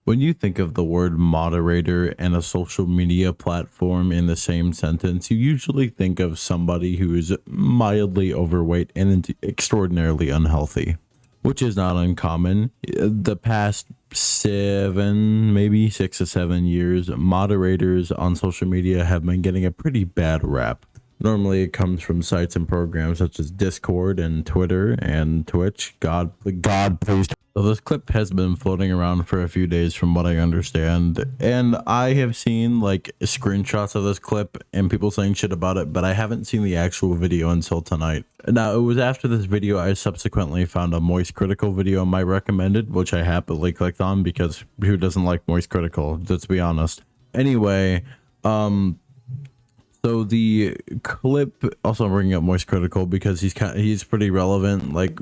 When you think of the word moderator and a social media platform in the same sentence, you usually think of somebody who is mildly overweight and extraordinarily unhealthy, which is not uncommon. The past 6 to 7 years, moderators on social media have been getting a pretty bad rap. Normally, it comes from sites and programs such as Discord and Twitter and Twitch. God, please. So this clip has been floating around for a few days, from what I understand, and I have seen like screenshots of this clip and people saying shit about it, but I haven't seen the actual video until tonight. Now, it was after this video I subsequently found a Moist Critical video my recommended, which I happily clicked on because who doesn't like Moist Critical? Let's be honest. Anyway, so the clip, also bringing up Moist Critical because he's pretty relevant, like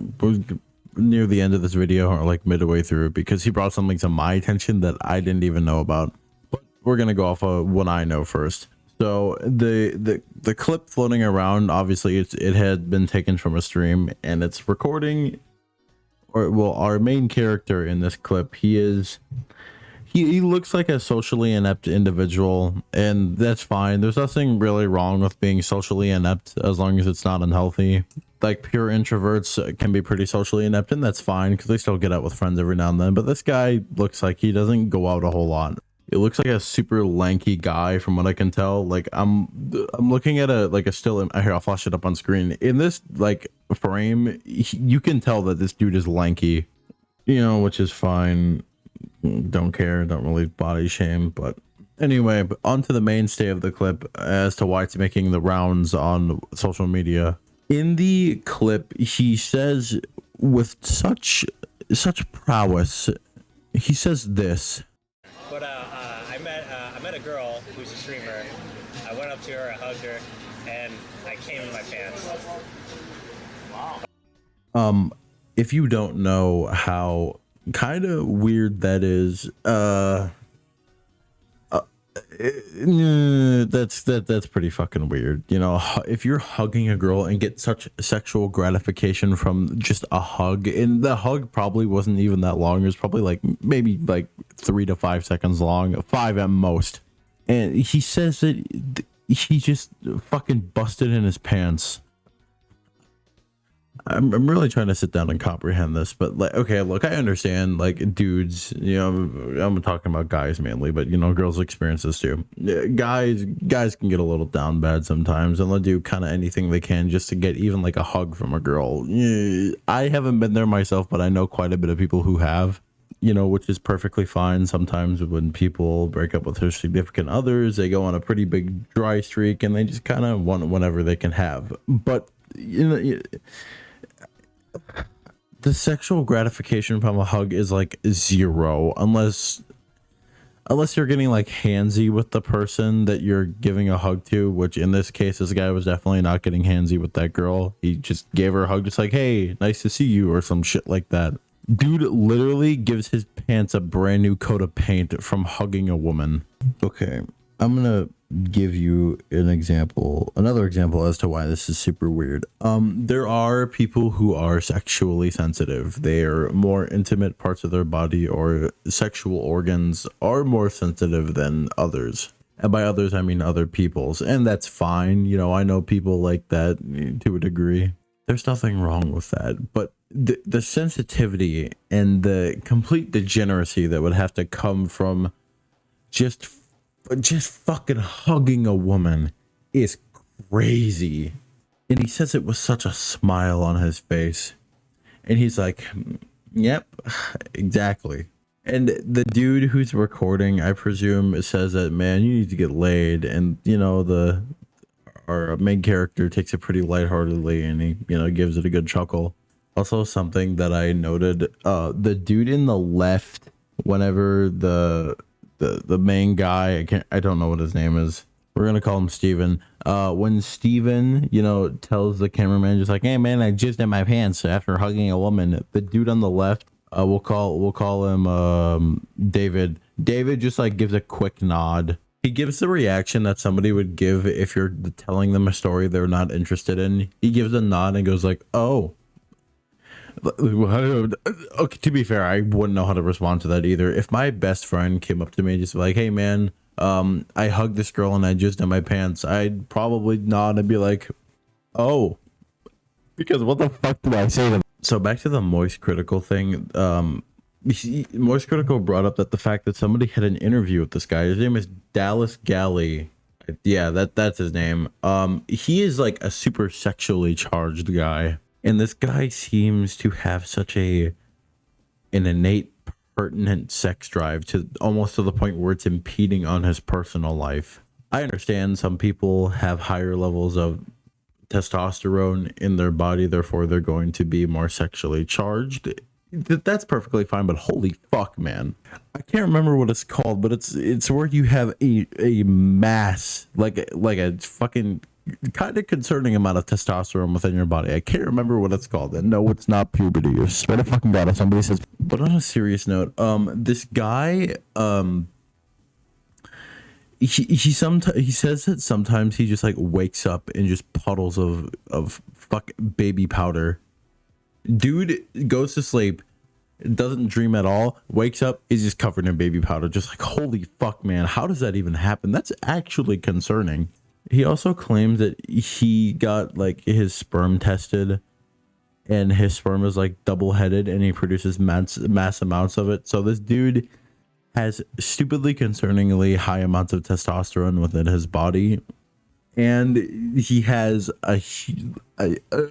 near the end of this video or like midway through, because he brought something to my attention that I didn't even know about. But we're gonna go off of what I know first. So the clip floating around, obviously it had been taken from a stream, and it's recording, or well, our main character in this clip, he looks like a socially inept individual, and that's fine. There's nothing really wrong with being socially inept as long as it's not unhealthy. Like, pure introverts can be pretty socially inept, and that's fine because they still get out with friends every now and then. But this guy looks like he doesn't go out a whole lot. It looks like a super lanky guy from what I can tell. Like, I'm looking at a still. Here, I'll flash it up on screen. In this like frame, you can tell that this dude is lanky, which is fine. Don't care, don't really body shame. But anyway, on to the mainstay of the clip as to why it's making the rounds on social media. In the clip, he says with such prowess, he says this. But I met a girl who's a streamer. I went up to her, I hugged her, and I came in my pants. Wow. If you don't know how kind of weird that is, that's pretty fucking weird. If you're hugging a girl and get such sexual gratification from just a hug, and the hug probably wasn't even that long, it was probably maybe 3 to 5 seconds long, 5 at most, and he says that he just fucking busted in his pants. I'm really trying to sit down and comprehend this, but okay, look, I understand, dudes, I'm talking about guys mainly, but girls experience this too. Yeah, guys can get a little down bad sometimes, and they'll do kind of anything they can just to get even a hug from a girl. Yeah, I haven't been there myself, but I know quite a bit of people who have, which is perfectly fine. Sometimes when people break up with their significant others, they go on a pretty big dry streak and they just kind of want whatever they can have. But the sexual gratification from a hug is zero, unless you're getting handsy with the person that you're giving a hug to, which in this case, this guy was definitely not getting handsy with that girl. He just gave her a hug, just hey, nice to see you, or some shit like that. Dude literally gives his pants a brand new coat of paint from hugging a woman. Okay, I'm gonna give you another example as to why this is super weird. There are people who are sexually sensitive. Their more intimate parts of their body or sexual organs are more sensitive than others. And by others, I mean other people's, and that's fine. I know people like that to a degree. There's nothing wrong with that, but the sensitivity and the complete degeneracy that would have to come from just fucking hugging a woman is crazy. And he says it with such a smile on his face, and he's like, yep, exactly. And the dude who's recording, I presume, says that, man, you need to get laid. And our main character takes it pretty lightheartedly, and he gives it a good chuckle. Also, something that I noted, the dude in the left, whenever the main guy, I don't know what his name is, we're gonna call him Steven. When Steven, tells the cameraman, just hey man, I jizzed in my pants after hugging a woman, the dude on the left, we'll call him David. David just gives a quick nod. He gives the reaction that somebody would give if you're telling them a story they're not interested in. He gives a nod and goes oh. Okay, to be fair, I wouldn't know how to respond to that either. If my best friend came up to me and just like, hey man, I hugged this girl and I jizzed in my pants, I'd probably nod and be like, oh, because what the fuck do I say to them? So back to the Moist Critical thing. Moist Critical brought up that the fact that somebody had an interview with this guy. His name is Dallas Galley. Yeah, that's his name. He is like a super sexually charged guy, and this guy seems to have such an innate, pertinent sex drive to almost to the point where it's impeding on his personal life. I understand some people have higher levels of testosterone in their body, therefore they're going to be more sexually charged. That's perfectly fine, but holy fuck, man, I can't remember what it's called, but it's where you have a mass, like a fucking kind of concerning amount of testosterone within your body. I can't remember what it's called, and no, it's not puberty. I swear to fucking god if somebody says. But on a serious note, this guy, he says that sometimes he just like wakes up in just puddles of fuck baby powder. Dude goes to sleep, doesn't dream at all, wakes up, is just covered in baby powder. Just like, holy fuck, man, how does that even happen? That's actually concerning. He also claims that he got like his sperm tested and his sperm is like double-headed and he produces mass amounts of it. So this dude has stupidly concerningly high amounts of testosterone within his body, and he has a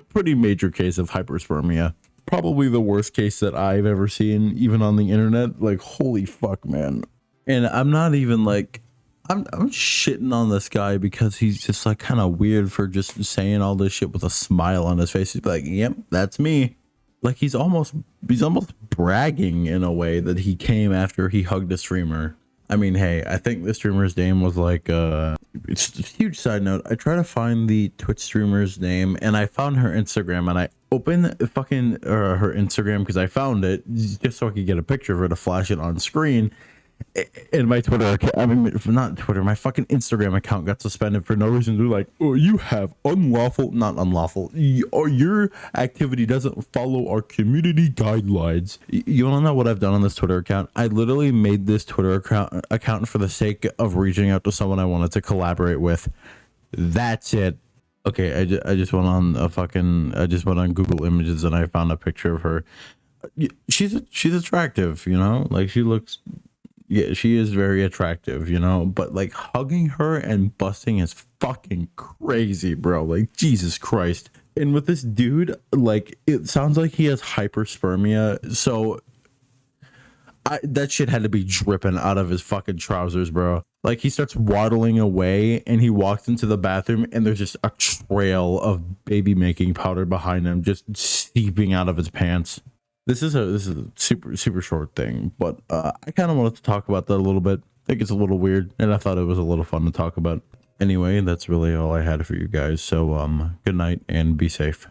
pretty major case of hyperspermia. Probably the worst case that I've ever seen, even on the internet. Like, holy fuck, man. And I'm not even like, I'm shitting on this guy because he's just like kind of weird for just saying all this shit with a smile on his face. He's like, yep, that's me. Like he's almost bragging in a way that he came after he hugged a streamer. I mean, hey, I think the streamer's name was like, it's a huge side note. I try to find the Twitch streamer's name and I found her Instagram and I opened fucking her Instagram because I found it just so I could get a picture of her to flash it on screen. And my Twitter account, I mean, not Twitter, my fucking Instagram account got suspended for no reason. They're like, oh, you have not unlawful, or your activity doesn't follow our community guidelines. You want to know what I've done on this Twitter account? I literally made this Twitter account for the sake of reaching out to someone I wanted to collaborate with. That's it. Okay, I just went on I just went on Google Images and I found a picture of her. She's attractive, you know, like she looks. Yeah, she is very attractive, you know, but like hugging her and busting is fucking crazy, bro. Like, Jesus Christ. And with this dude, like, it sounds like he has hyperspermia. So that shit had to be dripping out of his fucking trousers, bro. Like, he starts waddling away and he walks into the bathroom and there's just a trail of baby making powder behind him, just seeping out of his pants. This is a super short thing, but I kind of wanted to talk about that a little bit. I think it's a little weird, and I thought it was a little fun to talk about. Anyway, that's really all I had for you guys. So good night and be safe.